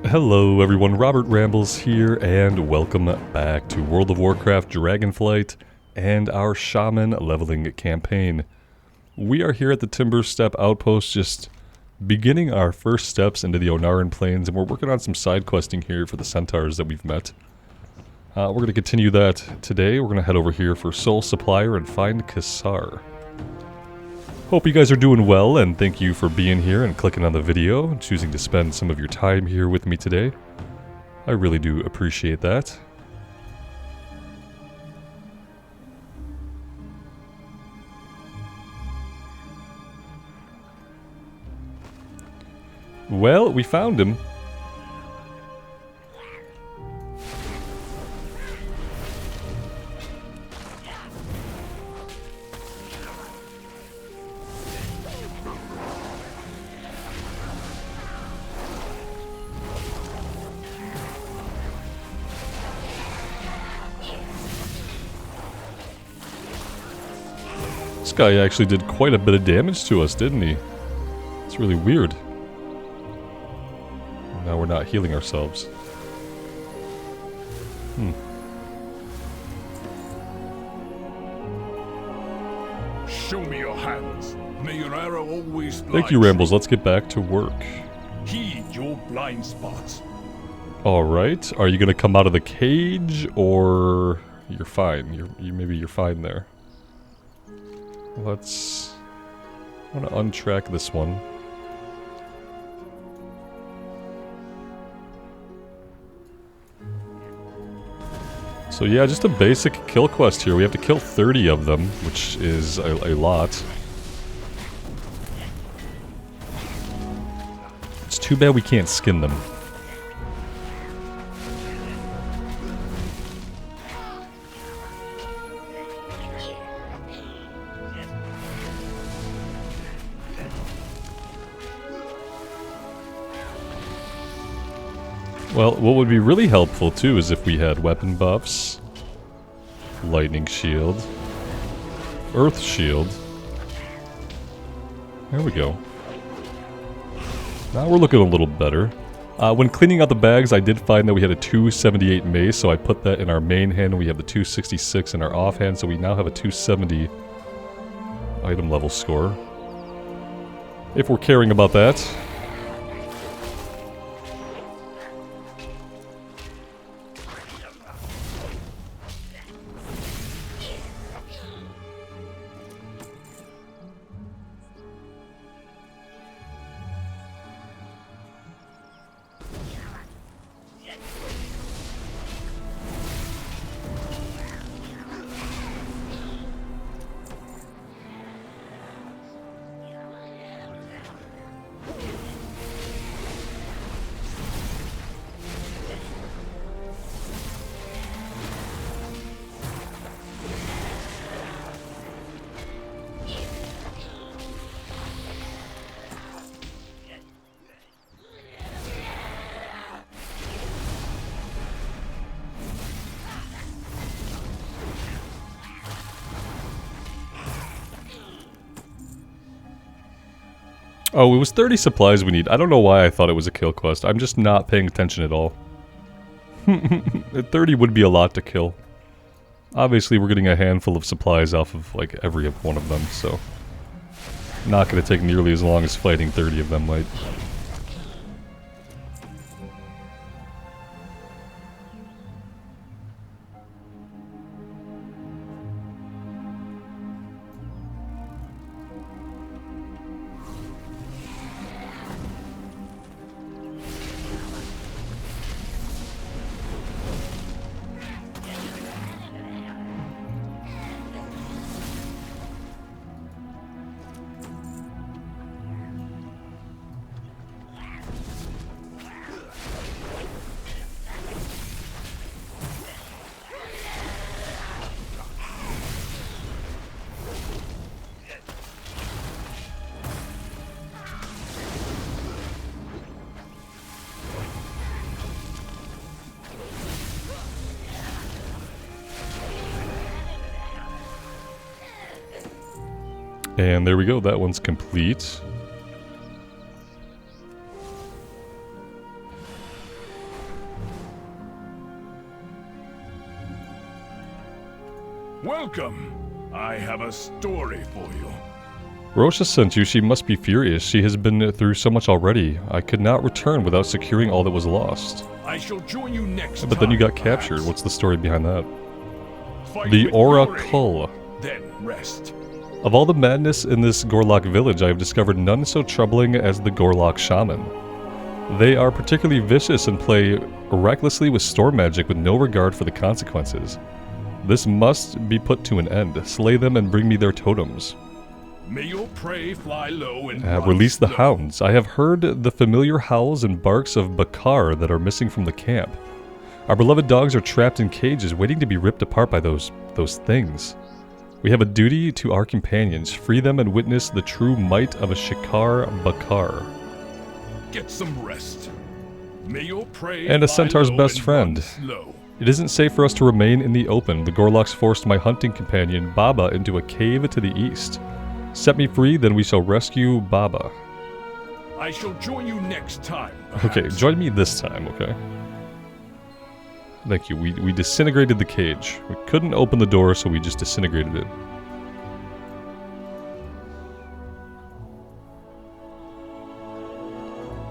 Hello everyone, Robert Rambles here, and welcome back to World of Warcraft Dragonflight and our Shaman leveling campaign. We are here at the Timber Step Outpost, just beginning our first steps into the Onaran Plains, and we're working on some side questing here for the centaurs that we've met. We're going to continue that today. We're going to head over here for Soul Supplier and find Kassar. Hope you guys are doing well, and thank you for being here and clicking on the video and choosing to spend some of your time here with me today. I really do appreciate that. Well, we found him. This guy actually did quite a bit of damage to us, didn't he? It's really weird. Now we're not healing ourselves. Show me your hands. May your arrow always Thank you, Rambles. Let's get back to work. Heed your blind spots. Alright, are you gonna come out of the cage, or you're fine? Maybe you're fine there. I want to untrack this one. So yeah, just a basic kill quest here. We have to kill 30 of them, which is a lot. It's too bad we can't skin them. Well, what would be really helpful too is if we had weapon buffs, lightning shield, earth shield. There we go. Now we're looking a little better. When cleaning out the bags, I did find that we had a 278 mace, so I put that in our main hand, and we have the 266 in our offhand, so we now have a 270 item level score. If we're caring about that. Oh, it was 30 supplies we need. I don't know why I thought it was a kill quest. I'm just not paying attention at all. 30 would be a lot to kill. Obviously, we're getting a handful of supplies off of, like, every one of them, so... Not gonna take nearly as long as fighting 30 of them might. And there we go, that one's complete. Welcome. I have a story for you. Rosha sent you. She must be furious. She has been through so much already. I could not return without securing all that was lost. I shall join you next But then you got time, captured. perhaps. What's the story behind that? Fight The with fury, Oracle. then rest. Of all the madness in this Gorlok village, I have discovered none so troubling as the Gorlok Shaman. They are particularly vicious and play recklessly with storm magic with no regard for the consequences. This must be put to an end. Slay them and bring me their totems. May your prey fly low and Release the slow. hounds. I have heard the familiar howls and barks of Bakar that are missing from the camp. Our beloved dogs are trapped in cages waiting to be ripped apart by those things. We have a duty to our companions. Free them and witness the true might of a Shikar Bakar. Get some rest. May your prey And a fly centaur's low best and friend. run slow. It isn't safe for us to remain in the open. The Gorloks forced my hunting companion, Baba, into a cave to the east. Set me free, then we shall rescue Baba. I shall join you next time. Okay, perhaps. join me this time, okay? Thank you. We disintegrated the cage. We couldn't open the door, so we just disintegrated it.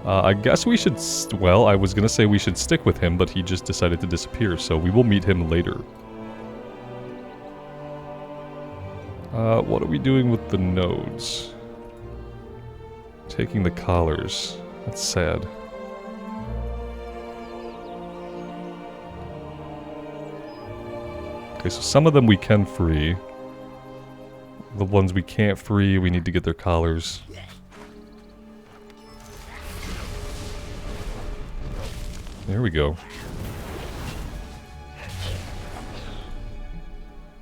I guess we should... well, I was gonna say we should stick with him, but he just decided to disappear, so we will meet him later. What are we doing with the nodes? Taking the collars. That's sad. Okay, so some of them we can free. The ones we can't free, we need to get their collars. There we go.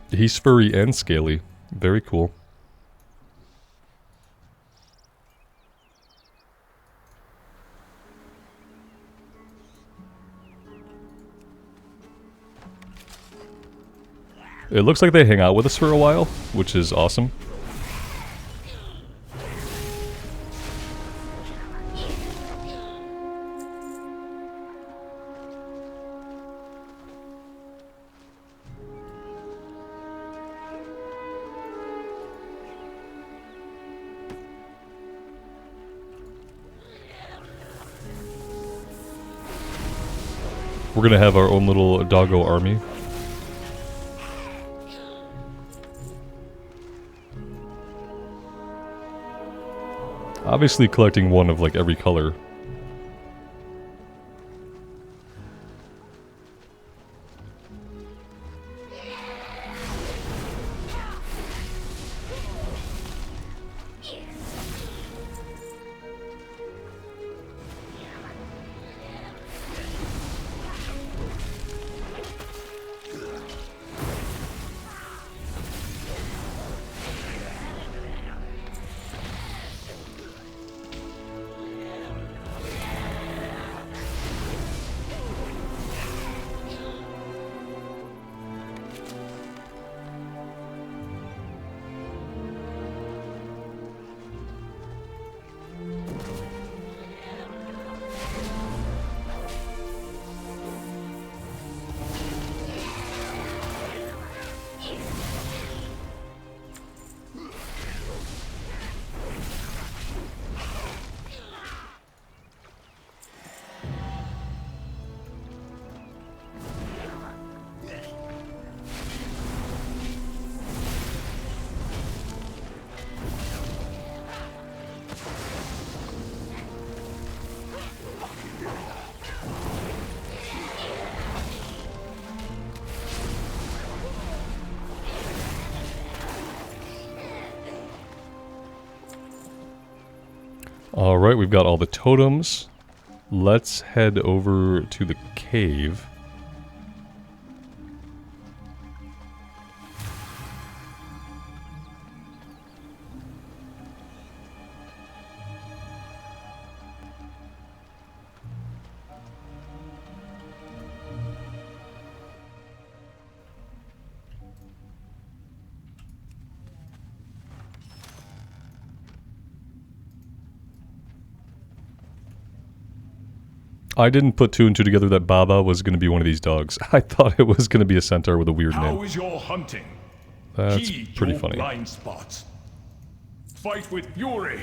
He's furry and scaly. Very cool. It looks like they hang out with us for a while, which is awesome. We're gonna have our own little doggo army. Obviously collecting one of like every color. Alright, we've got all the totems. Let's head over to the cave. I didn't put two and two together that Baba was going to be one of these dogs. I thought it was going to be a centaur with a weird name. How is your hunting? That's Heed pretty your funny. blind spots. Fight with fury,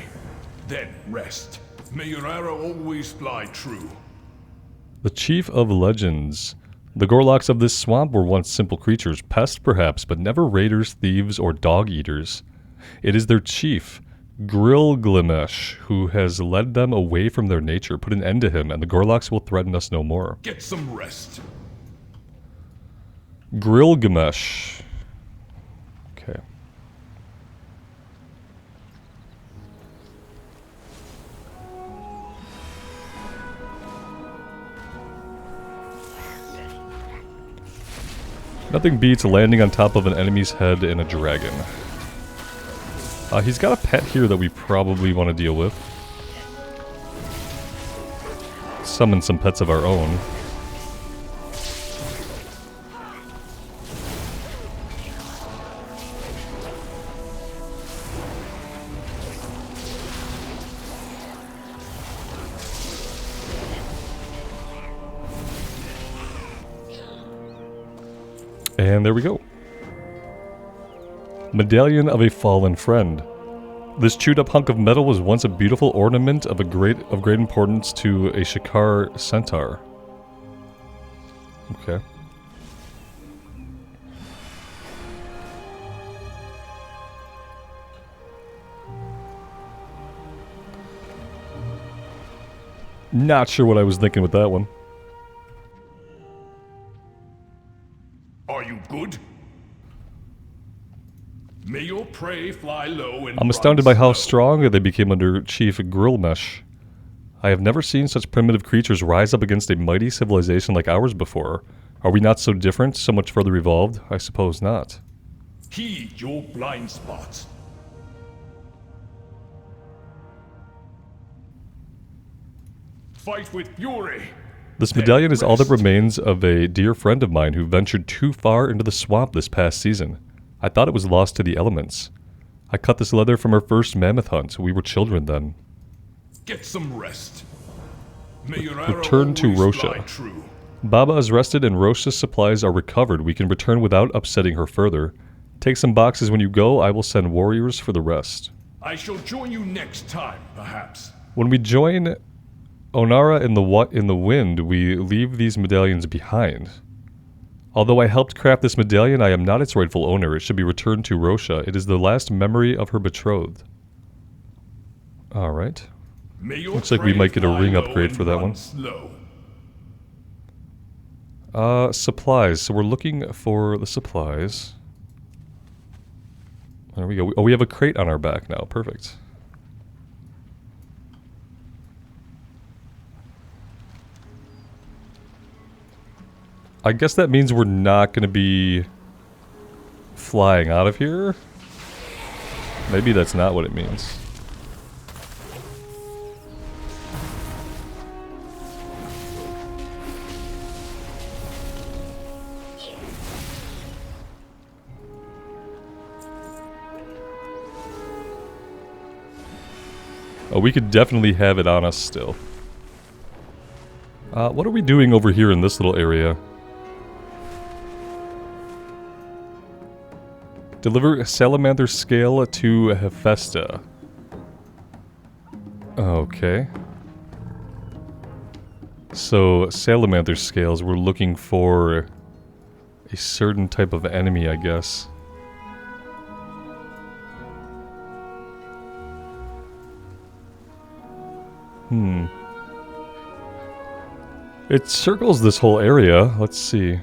then rest. May your arrow always fly true. The Chief of Legends. The Gorloks of this swamp were once simple creatures, pests perhaps, but never raiders, thieves, or dog-eaters. It is their chief, Grilglimesh, who has led them away from their nature. Put an end to him, and the Gorloks will threaten us no more. Get some rest. Grilglimesh. Okay. Nothing beats landing on top of an enemy's head in a dragon. He's got a pet here that we probably want to deal with. Summon some pets of our own. And there we go. Medallion of a Fallen Friend. This chewed up hunk of metal was once a beautiful ornament of great importance to a Shikar centaur. Okay. Not sure what I was thinking with that one. Are you good? May your prey fly low and I'm astounded by run how slow. strong they became under Chief Grilmesh. I have never seen such primitive creatures rise up against a mighty civilization like ours before. Are we not so different, so much further evolved? I suppose not. Heed your blind spots. Fight with fury. This Then medallion is all that rest. remains of a dear friend of mine who ventured too far into the swamp this past season. I thought it was lost to the elements. I cut this leather from our first mammoth hunt. We were children then. Get some rest. May your arrow Return to always Rosha. fly true. Baba is rested and Rosha's supplies are recovered. We can return without upsetting her further. Take some boxes when you go. I will send warriors for the rest. I shall join you next time, perhaps. When we join Onara in the wind, we leave these medallions behind. Although I helped craft this medallion, I am not its rightful owner. It should be returned to Rosha. It is the last memory of her betrothed. Alright. May your Looks like we prey might get a fly ring low upgrade and for that run one. slow. Supplies. So we're looking for the supplies. There we go. Oh, we have a crate on our back now. Perfect. I guess that means we're not going to be flying out of here. Maybe that's not what it means. Oh, we could definitely have it on us still. What are we doing over here in this little area? Deliver salamander scale to Hephaestus. Okay. So, salamander scales, we're looking for a certain type of enemy, I guess. It circles this whole area. Let's see.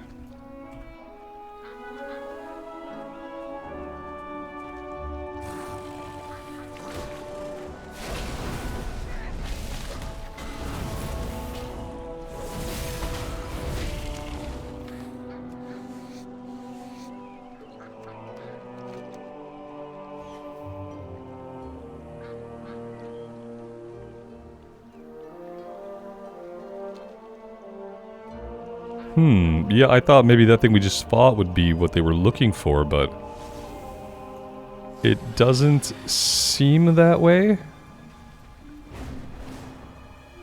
Yeah, I thought maybe that thing we just fought would be what they were looking for, but it doesn't seem that way.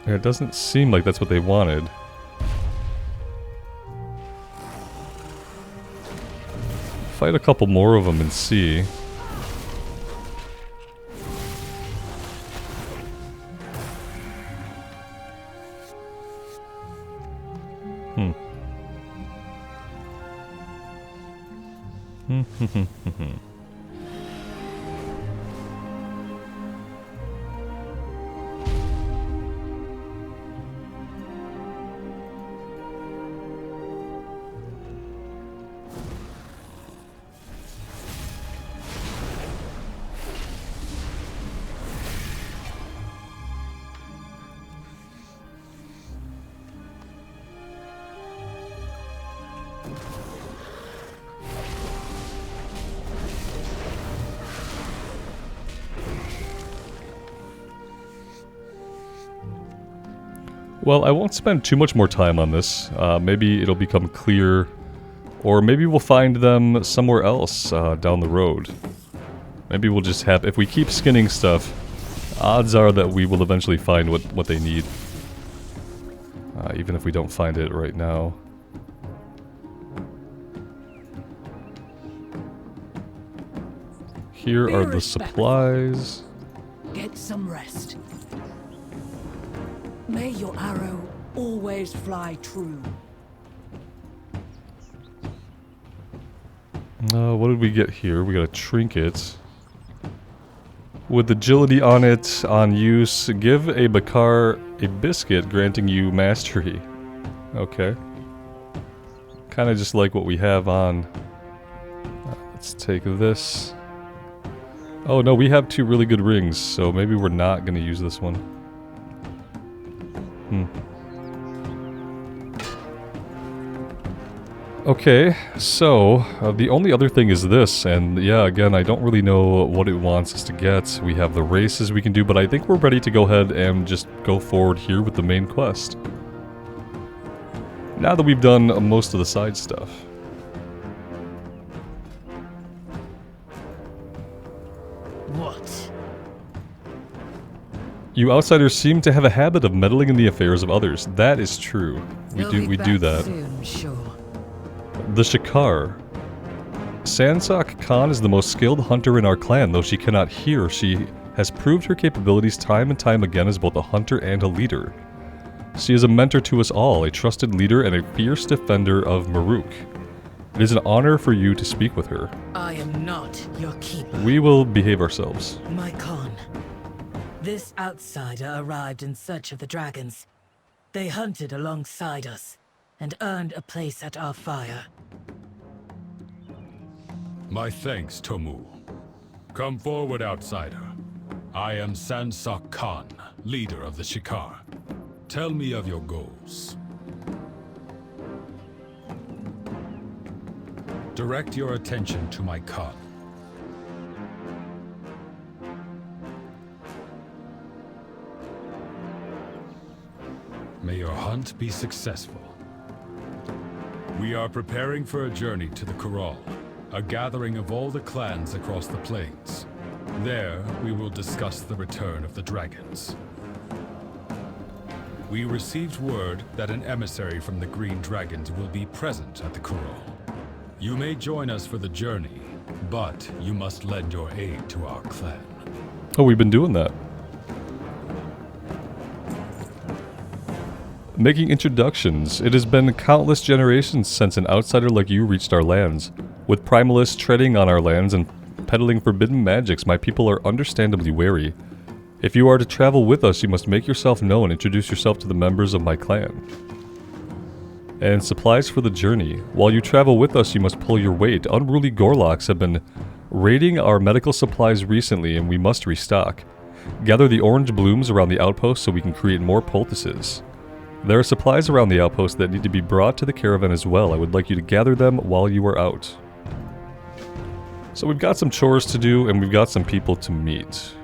It doesn't seem like that's what they wanted. fight a couple more of them and see. Well, I won't spend too much more time on this. Maybe it'll become clear, or maybe we'll find them somewhere else down the road. Maybe we'll just have, if we keep skinning stuff, odds are that we will eventually find what they need. Even if we don't find it right now. Here are the supplies. Get some rest. May your arrow always fly true. What did we get here? We got a trinket. With agility on it, on use, give a Bakar a biscuit, granting you mastery. Okay. Kind of just like what we have on. Let's take this. Oh no, we have 2 really good rings, so maybe we're not going to use this one. Okay, so the only other thing is this, and yeah, again, I don't really know what it wants us to get. We have the races we can do, but I think we're ready to go ahead and just go forward here with the main quest. Now that we've done most of the side stuff. What? You outsiders seem to have a habit of meddling in the affairs of others. That is true. We do that. Soon, sure. The Shikar. Sansak Khan is the most skilled hunter in our clan, though she cannot hear. She has proved her capabilities time and time again as both a hunter and a leader. She is a mentor to us all, a trusted leader and a fierce defender of Maruk. It is an honor for you to speak with her. I am not your keeper. We will behave ourselves. My Khan. This outsider arrived in search of the dragons. They hunted alongside us and earned a place at our fire. My thanks, Tomu. Come forward, outsider. I am Sansak Khan, leader of the Shikar. Tell me of your goals. Direct your attention to my Khan. May your hunt be successful. We are preparing for a journey to the Corral, a gathering of all the clans across the plains. There, we will discuss the return of the dragons. We received word that an emissary from the Green Dragons will be present at the Corral. You may join us for the journey, but you must lend your aid to our clan. Oh, we've been doing that. Making introductions. It has been countless generations since an outsider like you reached our lands. With primalists treading on our lands and peddling forbidden magics, my people are understandably wary. If you are to travel with us, you must make yourself known, introduce yourself to the members of my clan. And supplies for the journey. While you travel with us, you must pull your weight. Unruly Gorloks have been raiding our medical supplies recently, and we must restock. Gather the orange blooms around the outpost so we can create more poultices. There are supplies around the outpost that need to be brought to the caravan as well. I would like you to gather them while you are out. So we've got some chores to do, and we've got some people to meet.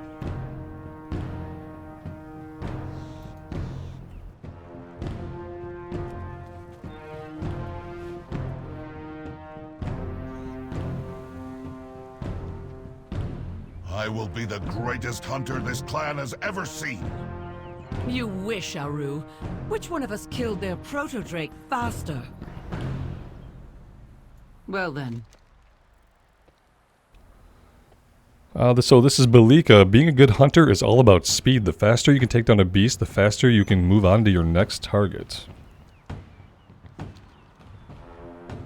I will be the greatest hunter this clan has ever seen. You wish, Aru. Which one of us killed their proto-drake faster? Well then, So this is Belika. Being a good hunter is all about speed. The faster you can take down a beast, the faster you can move on to your next target.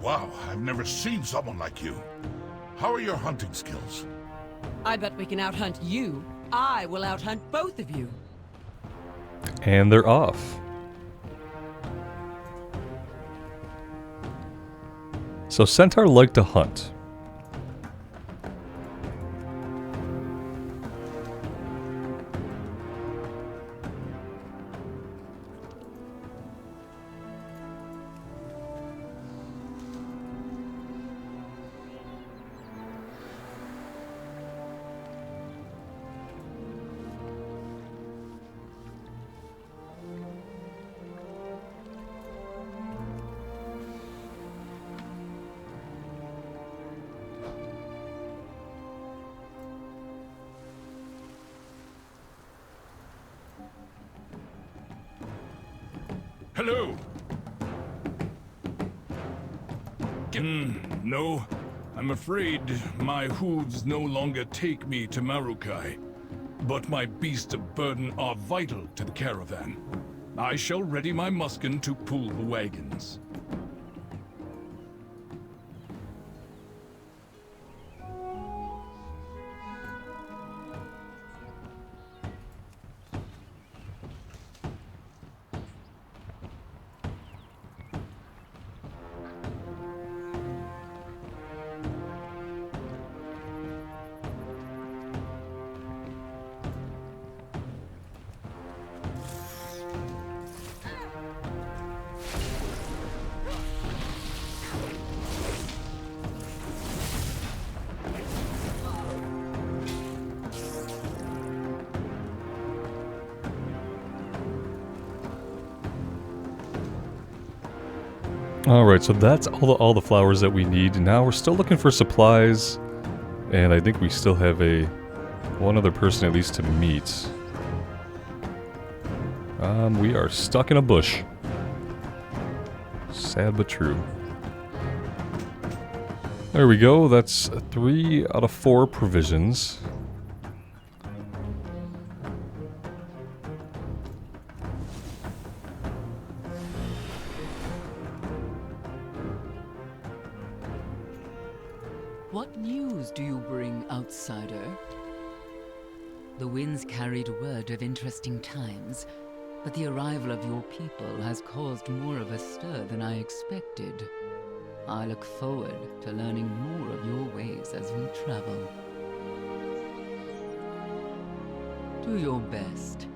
Wow, I've never seen someone like you. How are your hunting skills? I bet we can outhunt you. I will outhunt both of you. And they're off. So Centaur like to hunt. Hello! No. I'm afraid my hooves no longer take me to Marukai. But my beasts of burden are vital to the caravan. I shall ready my muskin to pull the wagons. Alright, so that's all the flowers that we need. Now we're still looking for supplies. And I think we still have one other person at least to meet. We are stuck in a bush. Sad but true. There we go, that's 3 out of 4 provisions. What news do you bring, outsider? The winds carried word of interesting times, but the arrival of your people has caused more of a stir than I expected. I look forward to learning more of your ways as we travel. Do your best.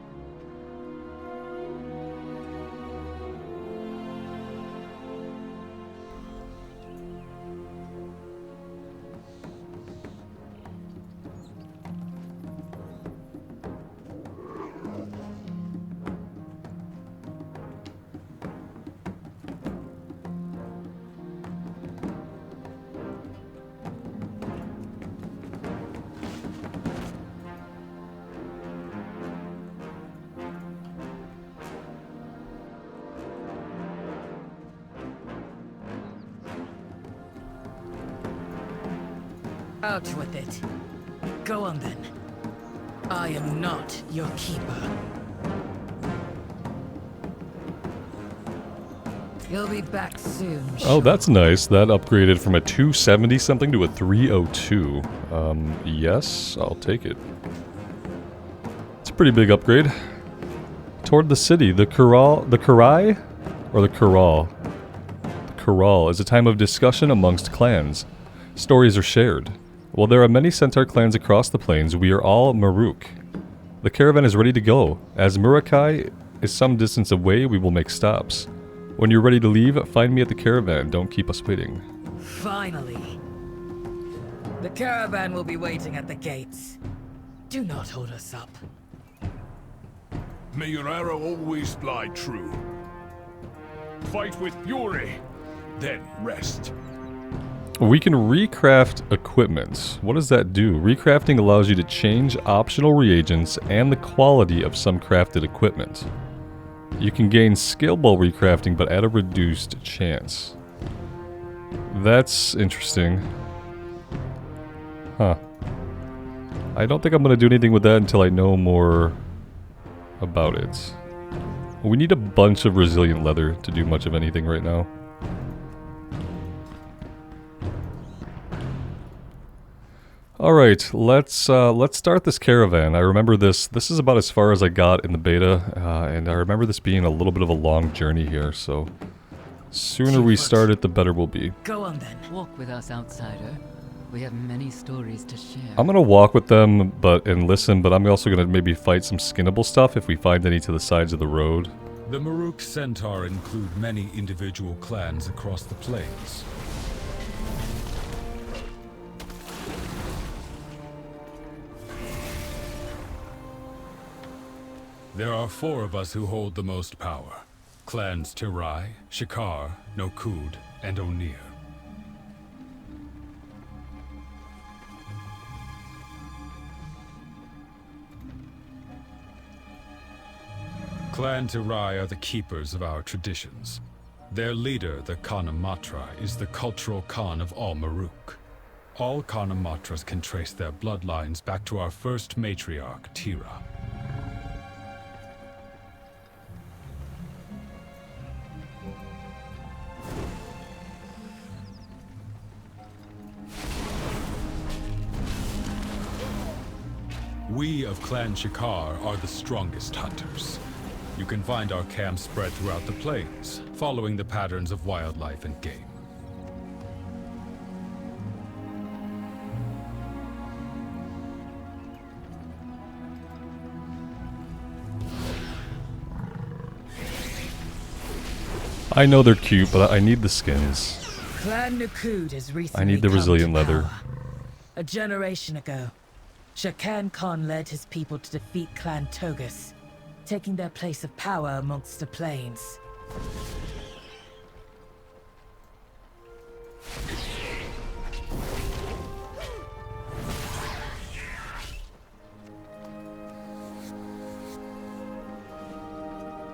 Out with it. Go on then. I am not your keeper. You'll be back soon. Oh, that's nice. That upgraded from a 270 something to a 302. Yes, I'll take it. It's a pretty big upgrade. Toward the city, the Corral is a time of discussion amongst clans. Stories are shared. While there are many Centaur clans across the plains, we are all Maruk. The caravan is ready to go. As Murukai is some distance away, we will make stops. When you're ready to leave, find me at the caravan. Don't keep us waiting. Finally. The caravan will be waiting at the gates. Do not hold us up. May your arrow always fly true. Fight with fury, then rest. We can recraft equipment. What does that do? Recrafting allows you to change optional reagents and the quality of some crafted equipment. You can gain skill while recrafting, but at a reduced chance. That's interesting. Huh. I don't think I'm going to do anything with that until I know more about it. We need a bunch of resilient leather to do much of anything right now. Alright, let's start this caravan. I remember this is about as far as I got in the beta, and I remember this being a little bit of a long journey here, so sooner we start it, the better we'll be. Go on then. Walk with us, outsider. We have many stories to share. I'm gonna walk with them and listen, but I'm also gonna maybe fight some skinnable stuff if we find any to the sides of the road. The Maruk Centaur include many individual clans across the plains. There are 4 of us who hold the most power. Clans Tirai, Shikar, Nokud, and Onir. Clan Tirai are the keepers of our traditions. Their leader, the Khanamatra, is the cultural Khan of all Maruk. All Khanamatras can trace their bloodlines back to our first matriarch, Tira. We of Clan Shikar are the strongest hunters. You can find our camps spread throughout the plains, following the patterns of wildlife and game. I know they're cute, but I need the skins. Clan Nokud has recently I need the come resilient to leather. power. A generation ago, Shakan Khan led his people to defeat Clan Togus, taking their place of power amongst the plains.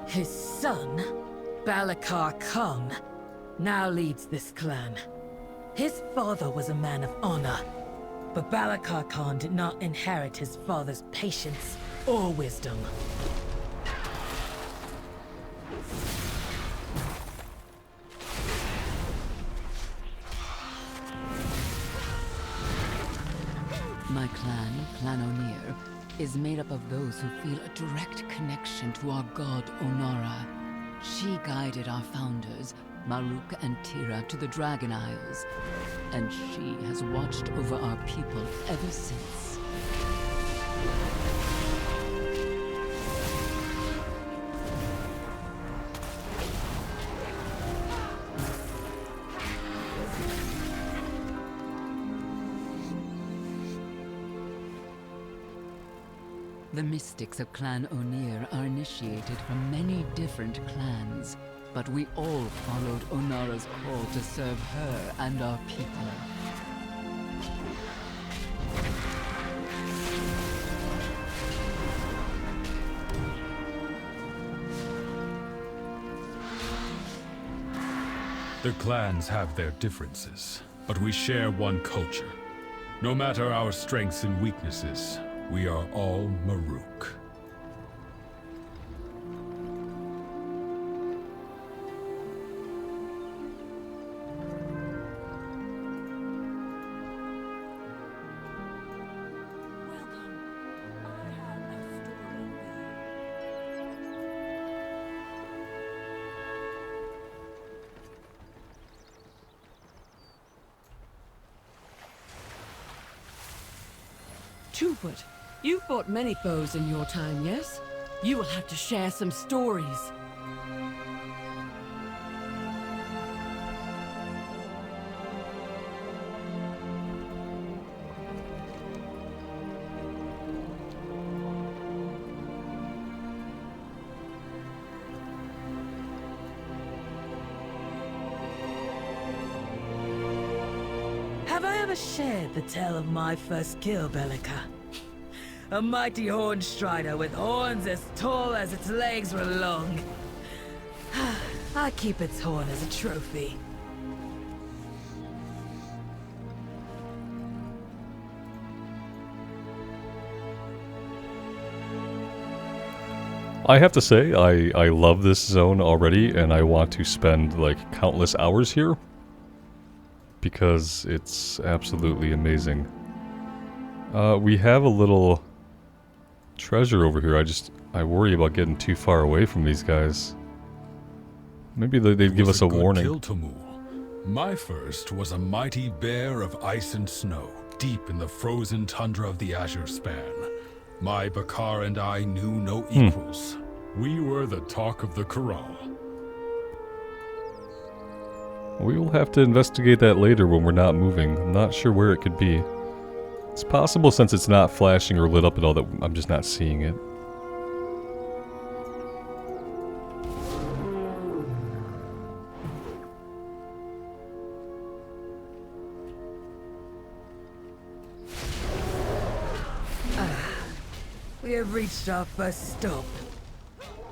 His son, Balakar Khan, now leads this clan. His father was a man of honor, but Balakar Khan did not inherit his father's patience or wisdom. My clan, Clan Onir, is made up of those who feel a direct connection to our god Onara. She guided our founders, Maruk and Tira, to the Dragon Isles, and she has watched over our people ever since. The mystics of Clan Onir are initiated from many different clans, but we all followed Onara's call to serve her and our people. The clans have their differences, but we share one culture. No matter our strengths and weaknesses, we are all Maruk. Twofoot, you fought many foes in your time, yes? You will have to share some stories. Have I ever shared the tale of my first kill, Bellica? A mighty horned strider with horns as tall as its legs were long. I keep its horn as a trophy. I have to say, I love this zone already, and I want to spend, like, countless hours here. Because it's absolutely amazing. We have a little treasure over here. I worry about getting too far away from these guys. Maybe they'd give us a warning. Kill, Tamul. My first was a mighty bear of ice and snow, deep in the frozen tundra of the Azure Span. My Bakar and I knew no equals. We were the talk of the Corral. We will have to investigate that later when we're not moving. I'm not sure where it could be. It's possible since it's not flashing or lit up at all that I'm just not seeing it. We have reached our first stop.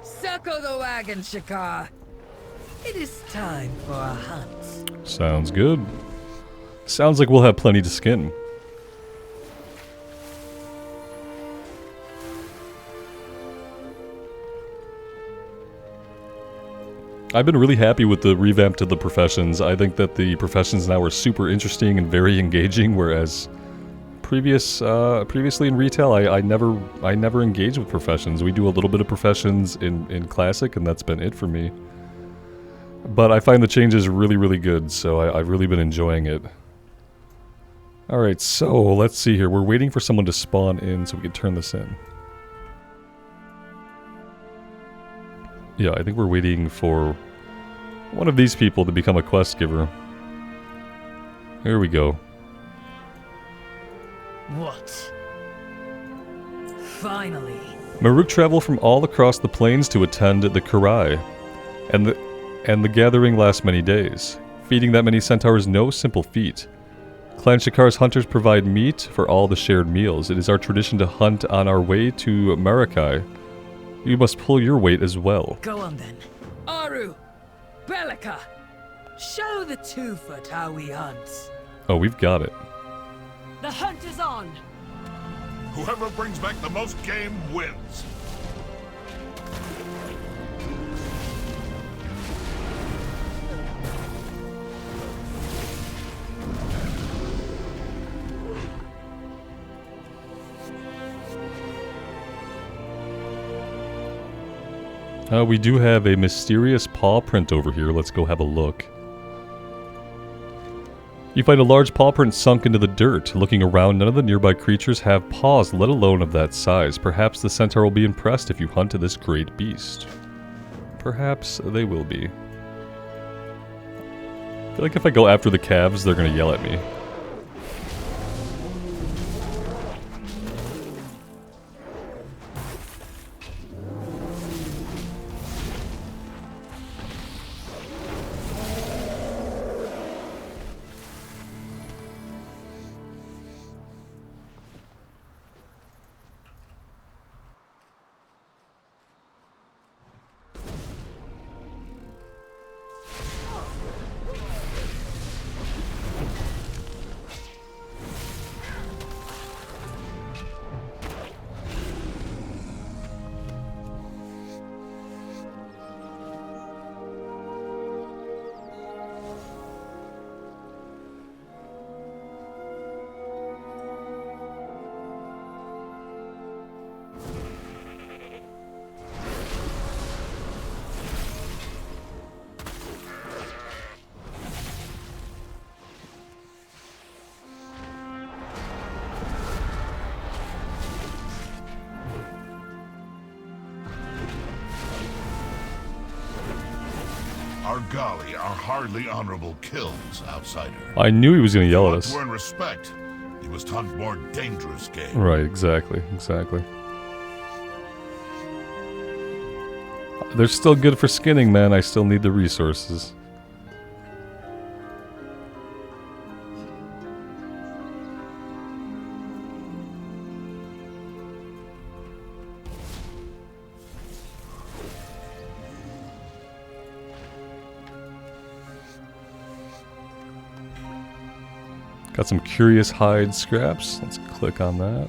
Circle the wagon, Shakar. It is time for a hunt. Sounds good. Sounds like we'll have plenty to skin. I've been really happy with the revamp to the professions. I think that the professions now are super interesting and very engaging, whereas previously in retail, I never engaged with professions. We do a little bit of professions in Classic, and that's been it for me. But I find the changes really, really good, so I've really been enjoying it. Alright, so let's see here. We're waiting for someone to spawn in so we can turn this in. Yeah, I think we're waiting for one of these people to become a quest giver. Here we go. What? Finally. Maruk traveled from all across the plains to attend the Kurai, and the gathering lasts many days. Feeding that many centaurs no simple feat. Clan Shakar's hunters provide meat for all the shared meals. It is our tradition to hunt on our way to Marakai. You must pull your weight as well. Go on then. Aru! Belika! Show the two-foot how we hunt. Oh, we've got it. The hunt is on! Whoever brings back the most game wins. We do have a mysterious paw print over here. Let's go have a look. You find a large paw print sunk into the dirt. Looking around, none of the nearby creatures have paws, let alone of that size. Perhaps the centaur will be impressed if you hunt this great beast. Perhaps they will be. I feel like if I go after the calves, they're gonna yell at me. Argali are hardly honorable kills, outsider. I knew he was gonna yell at To us. earn respect, you must hunt more dangerous game. Right, exactly, exactly. They're still good for skinning, man. I still need the resources. Got some curious hide scraps. Let's click on that.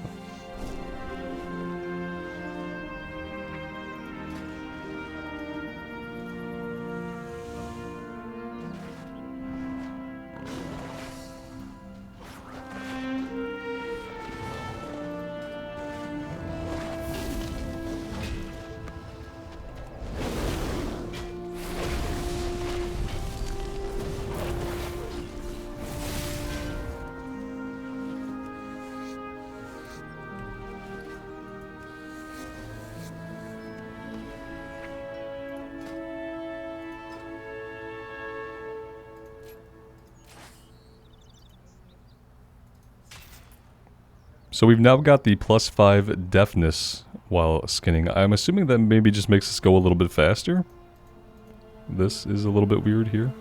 So we've now got the +5 deafness while skinning. I'm assuming that maybe just makes us go a little bit faster. This is a little bit weird here.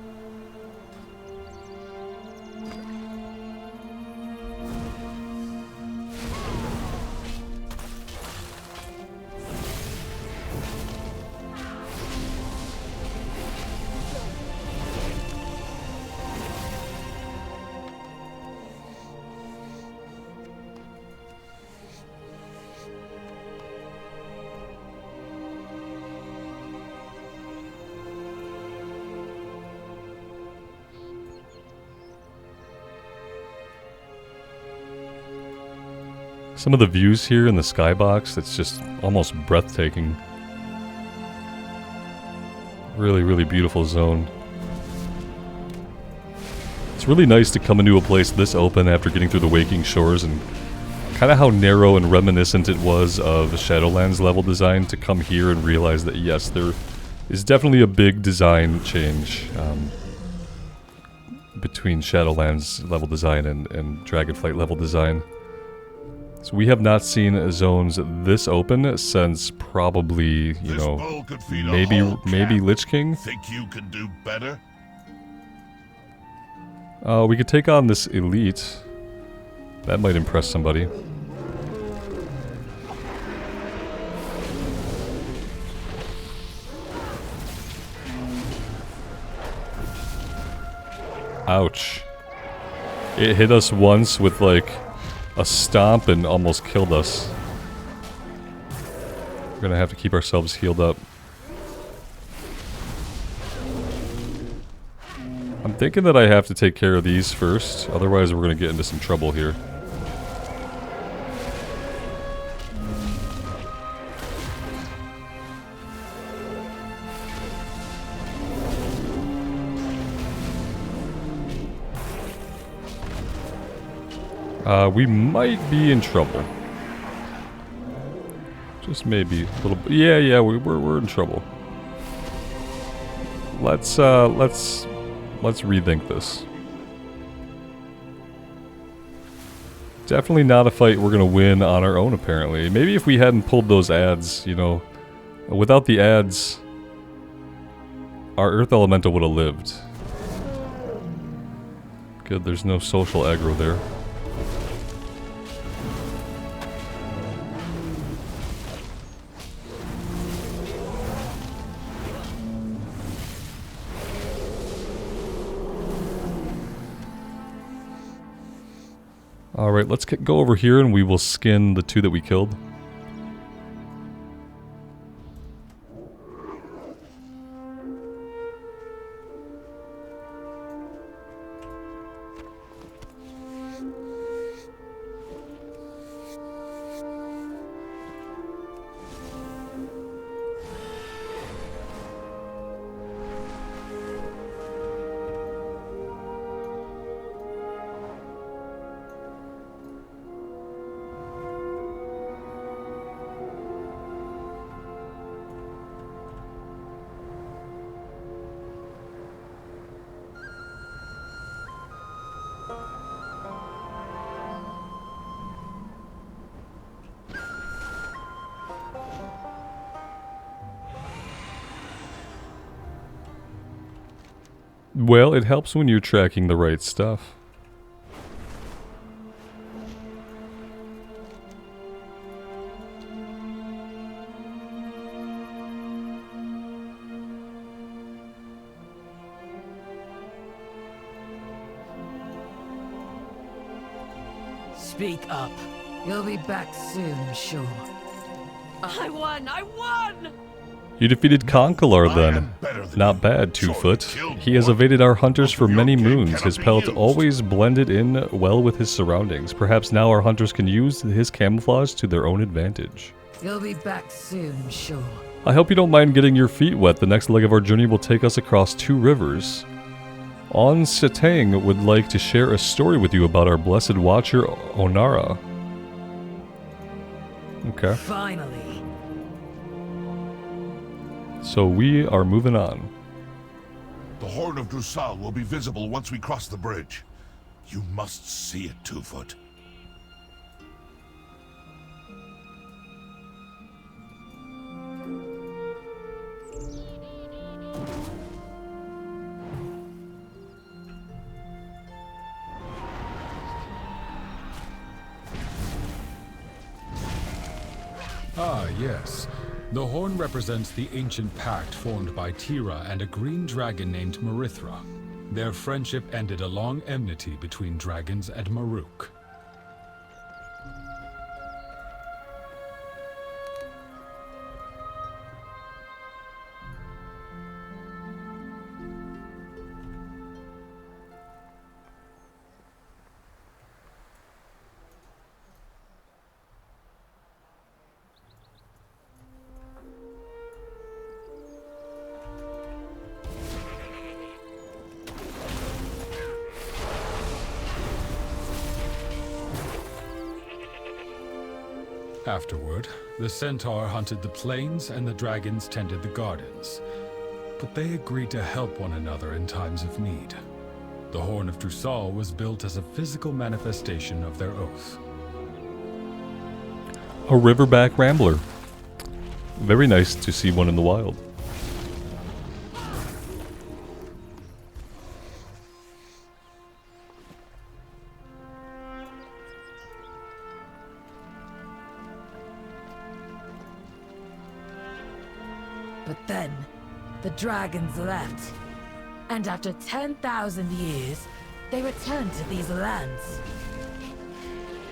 Some of the views here in the skybox, it's just almost breathtaking. Really, really beautiful zone. It's really nice to come into a place this open after getting through the Waking Shores, and kind of how narrow and reminiscent it was of the Shadowlands level design, to come here and realize that yes, there is definitely a big design change between Shadowlands level design and Dragonflight level design. So we have not seen zones this open since probably, you know, maybe Lich King. Think you can do better? We could take on this elite. That might impress somebody. Ouch. It hit us once with like a stomp and almost killed us. We're gonna have to keep ourselves healed up. I'm thinking that I have to take care of these first, otherwise we're gonna get into some trouble here. We might be in trouble. Just maybe a little bit. Yeah, we're in trouble. Let's rethink this. Definitely not a fight we're gonna win on our own, apparently. Maybe if we hadn't pulled those ads, you know, without the ads, our Earth Elemental would have lived. Good, there's no social aggro there. Alright, let's go over here and we will skin the two that we killed. Well, it helps when you're tracking the right stuff. Speak up. You'll be back soon, sure. I won! I won! You defeated Conkelar then. Not bad, Two-Foot. He has evaded our hunters for many moons. His pelt always blended in well with his surroundings. Perhaps now our hunters can use his camouflage to their own advantage. You'll be back soon, sure. I hope you don't mind getting your feet wet. The next leg of our journey will take us across 2 rivers. On Setang would like to share a story with you about our blessed watcher, Onara. Okay. Finally. So we are moving on. The Horn of Drusal will be visible once we cross the bridge. You must see it, Two-Foot. Ah, yes. The horn represents the ancient pact formed by Tira and a green dragon named Marithra. Their friendship ended a long enmity between dragons and Maruk. Afterward, the centaur hunted the plains and the dragons tended the gardens. But they agreed to help one another in times of need. The Horn of Drusal was built as a physical manifestation of their oath. A riverback rambler. Very nice to see one in the wild. But then, the dragons left. And after 10,000 years, they returned to these lands.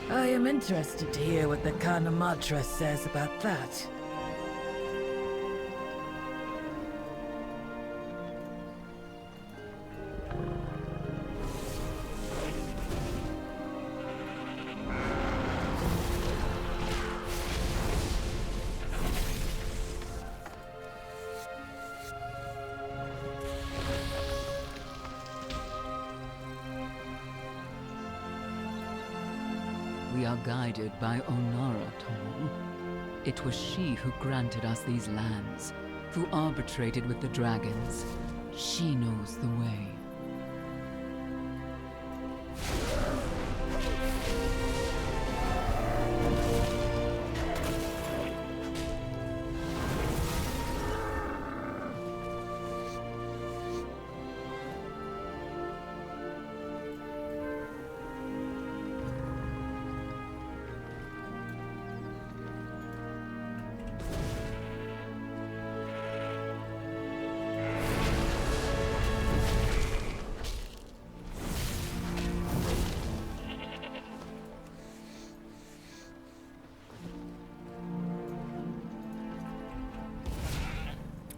I am interested to hear what the Kana Mantra says about that. We are guided by Onara, Tom. It was she who granted us these lands, who arbitrated with the dragons. She knows the way.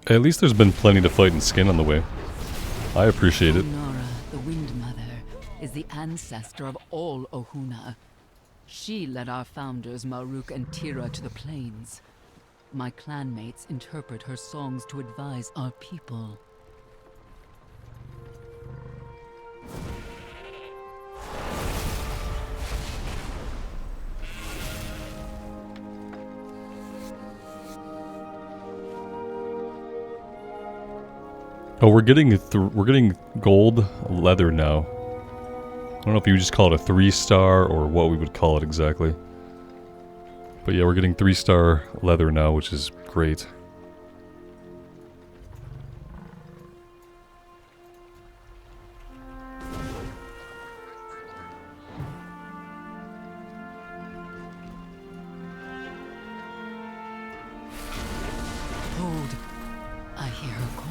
At least there's been plenty to fight and skin on the way. I appreciate it. Onara, the Wind Mother, is the ancestor of all Ohuna. She led our founders Maruk and Tira to the plains. My clanmates interpret her songs to advise our people. Oh, we're getting gold leather now. I don't know if you would just call it a 3-star or what we would call it exactly. But yeah, we're getting 3-star leather now, which is great. Hold. I hear her call.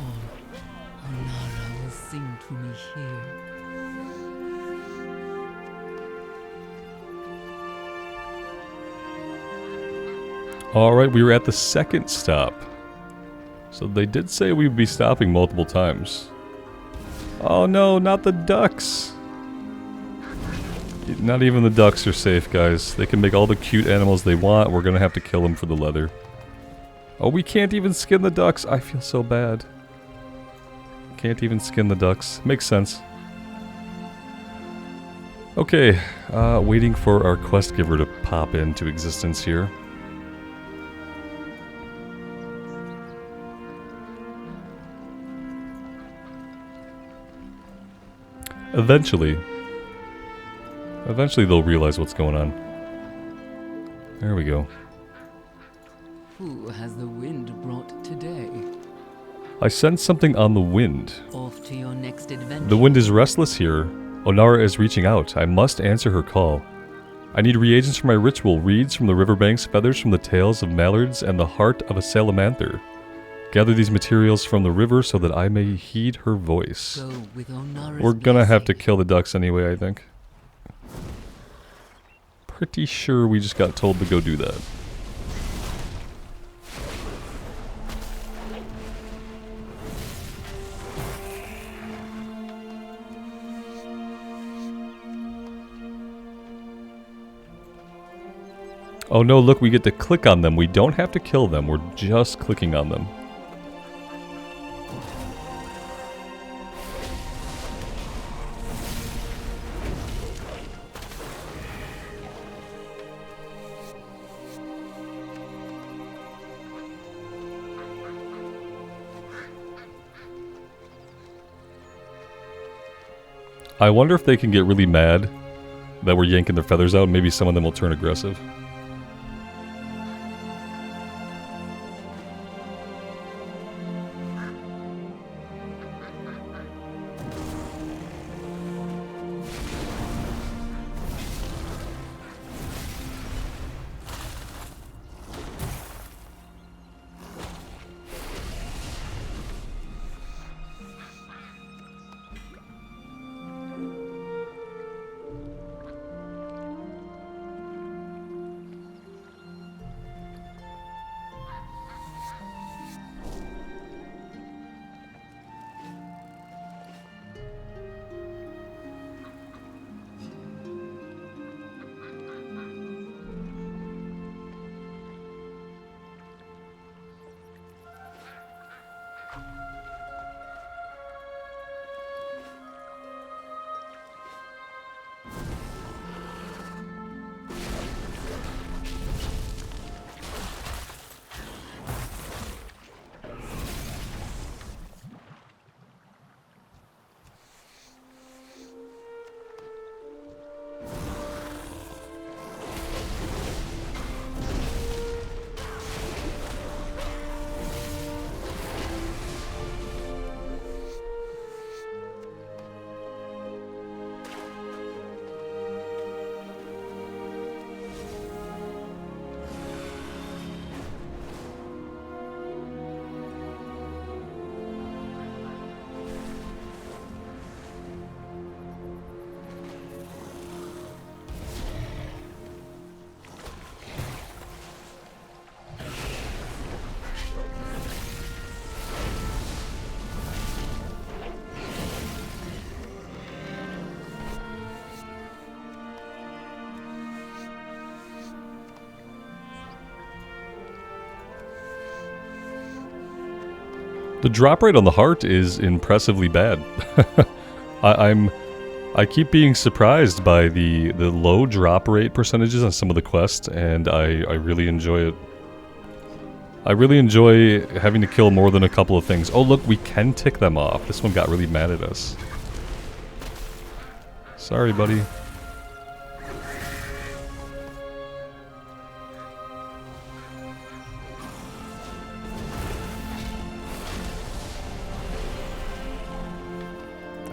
Onara will sing to me here. Alright, we were at the second stop. So they did say we'd be stopping multiple times. Oh no, not the ducks! Not even the ducks are safe, guys. They can make all the cute animals they want. We're gonna have to kill them for the leather. Oh, we can't even skin the ducks. I feel so bad. Can't even skin the ducks. Makes sense. Okay, waiting for our quest giver to pop into existence here. Eventually they'll realize what's going on. There we go. Who has the wind brought today? I sense something on the wind. Off to your next adventure. The wind is restless here. Onara is reaching out. I must answer her call. I need reagents for my ritual. Reeds from the riverbanks, feathers from the tails of mallards, and the heart of a salamander. Gather these materials from the river so that I may heed her voice. Go with Onara's We're gonna have to blessing. kill the ducks anyway, I think. Pretty sure we just got told to go do that. Oh no, look, we get to click on them. We don't have to kill them. We're just clicking on them. I wonder if they can get really mad that we're yanking their feathers out. Maybe some of them will turn aggressive. The drop rate on the heart is impressively bad. I keep being surprised by the low drop rate percentages on some of the quests, and I really enjoy it. I really enjoy having to kill more than a couple of things. Oh look, we can tick them off. This one got really mad at us. Sorry, buddy.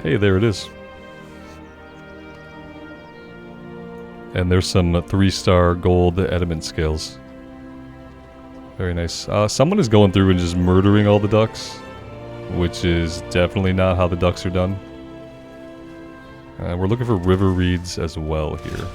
Hey, there it is. And there's some 3-star gold adamant scales. Very nice. Someone is going through and just murdering all the ducks, which is definitely not how the ducks are done. We're looking for river reeds as well here.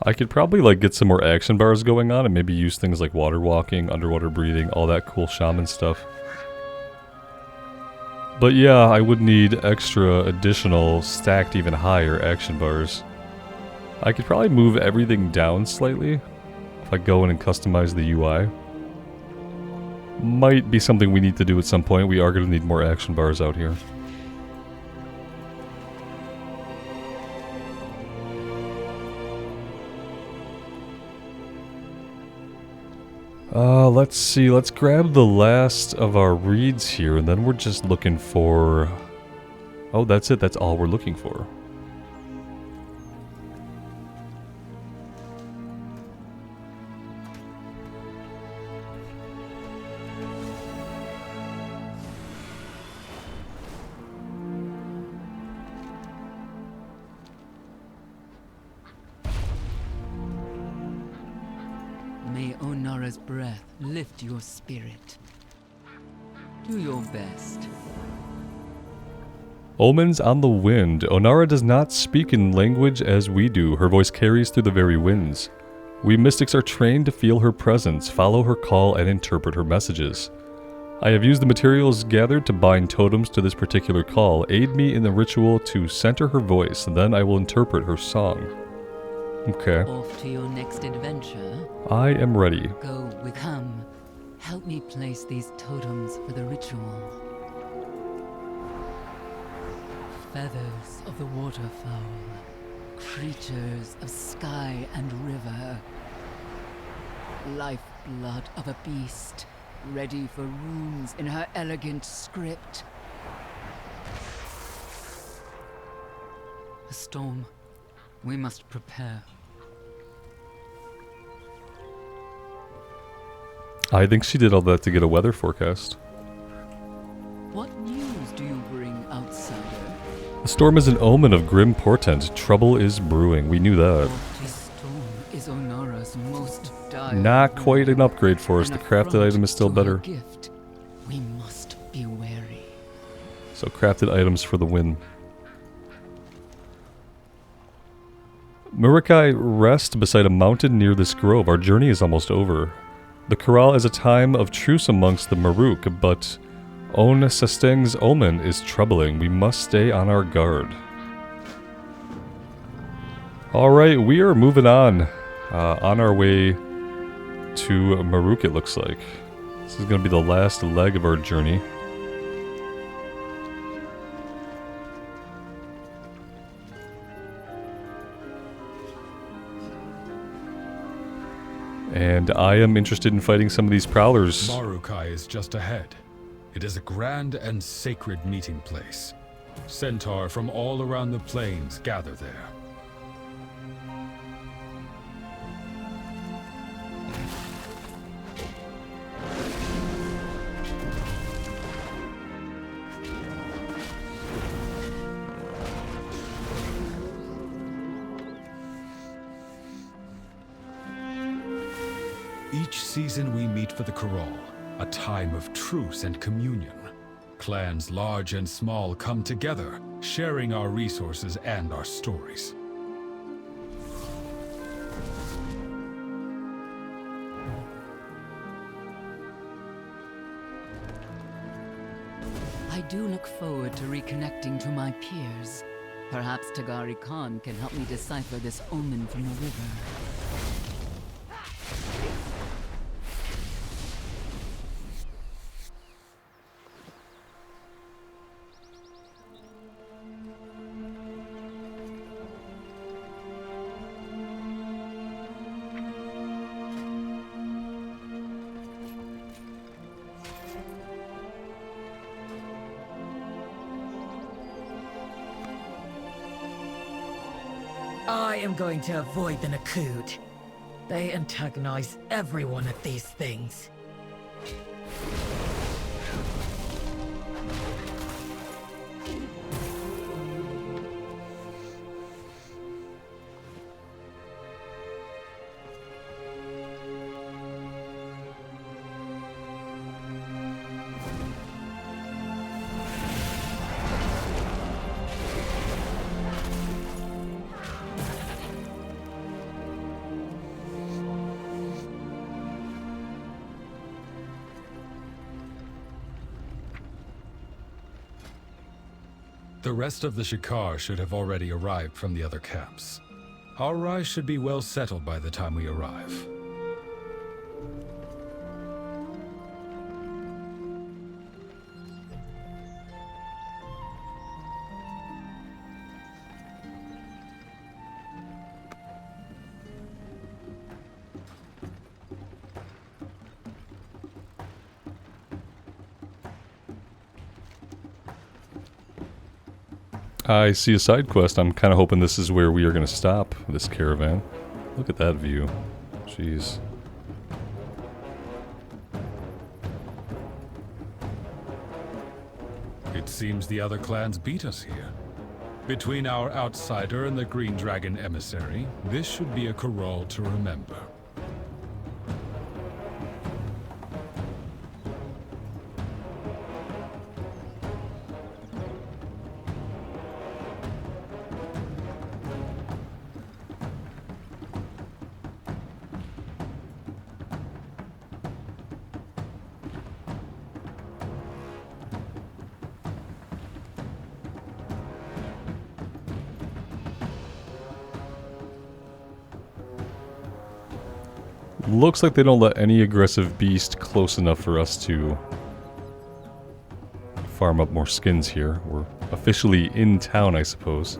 I could probably like get some more action bars going on and maybe use things like water walking, underwater breathing, all that cool shaman stuff. But yeah, I would need extra additional stacked even higher action bars. I could probably move everything down slightly if I go in and customize the UI. Might be something we need to do at some point. We are going to need more action bars out here. Let's see. Let's grab the last of our reeds here, and then we're just looking for... Oh, that's it. That's all we're looking for. May Onara's breath lift your spirit. Do your best. Omens on the wind. Onara does not speak in language as we do. Her voice carries through the very winds. We mystics are trained to feel her presence, follow her call, and interpret her messages. I have used the materials gathered to bind totems to this particular call. Aid me in the ritual to center her voice, and then I will interpret her song. Okay. Off to your next adventure. I am ready. Go with come. Help me place these totems for the ritual. Feathers of the waterfowl, creatures of sky and river, lifeblood of a beast, ready for runes in her elegant script. A storm. We must prepare. I think she did all that to get a weather forecast. What news do you bring, outsider? The storm is an omen of grim portent. Trouble is brewing. We knew that. This storm is Onara's most dire. Not quite an upgrade for us. An The crafted affront item is still to her better. gift. We must be wary. So crafted items for the win. Murukai rest beside a mountain near this grove. Our journey is almost over. The Corral is a time of truce amongst the Maruk, but On Sesteng's omen is troubling. We must stay on our guard. Alright, we are moving on our way to Maruk, it looks like. This is going to be the last leg of our journey. And I am interested in fighting some of these prowlers. Marukai is just ahead. It is a grand and sacred meeting place. Centaur from all around the plains gather there. Each season we meet for the Corral, a time of truce and communion. Clans large and small come together, sharing our resources and our stories. I do look forward to reconnecting to my peers. Perhaps Tagari Khan can help me decipher this omen from the river. I am going to avoid the Nakud. They antagonize everyone at these things. The rest of the Shikar should have already arrived from the other camps. Our rise should be well settled by the time we arrive. I see a side quest. I'm kind of hoping this is where we are going to stop this caravan. Look at that view. Jeez. It seems the other clans beat us here. Between our outsider and the Green Dragon emissary, this should be a corral to remember. Looks like they don't let any aggressive beast close enough for us to farm up more skins here. We're officially in town, I suppose.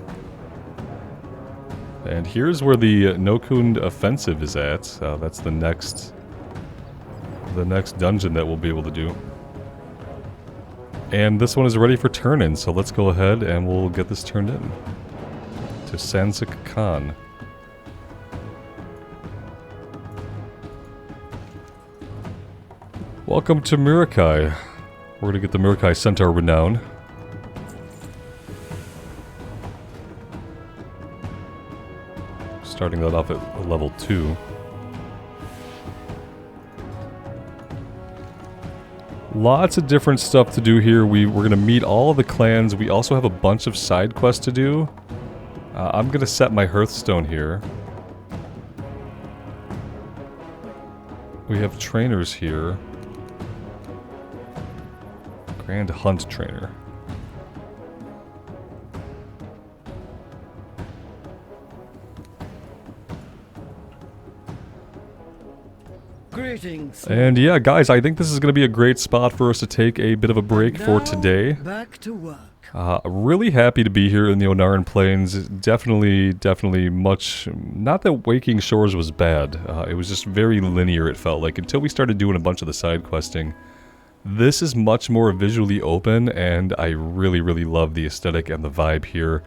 And here's where the Nokund offensive is at. That's the next dungeon that we'll be able to do. And this one is ready for turn-in, so let's go ahead and we'll get this turned in. To Sansik Khan. Welcome to Mirakai. We're going to get the Mirakai Centaur renown. Starting that off at level 2. Lots of different stuff to do here. We're going to meet all of the clans. We also have a bunch of side quests to do. I'm going to set my Hearthstone here. We have trainers here. Grand Hunt Trainer. Greetings. And yeah, guys, I think this is going to be a great spot for us to take a bit of a break for today. Back to work. Really happy to be here in the Onaran Plains. Definitely much... Not that Waking Shores was bad. It was just very linear, it felt like, until we started doing a bunch of the side questing. This is much more visually open, and I really love the aesthetic and the vibe here.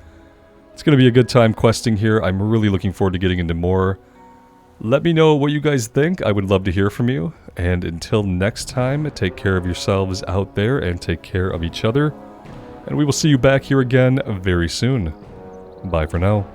It's going to be a good time questing here. I'm really looking forward to getting into more. Let me know what you guys think. I would love to hear from you. And until next time, take care of yourselves out there and take care of each other. And we will see you back here again very soon. Bye for now.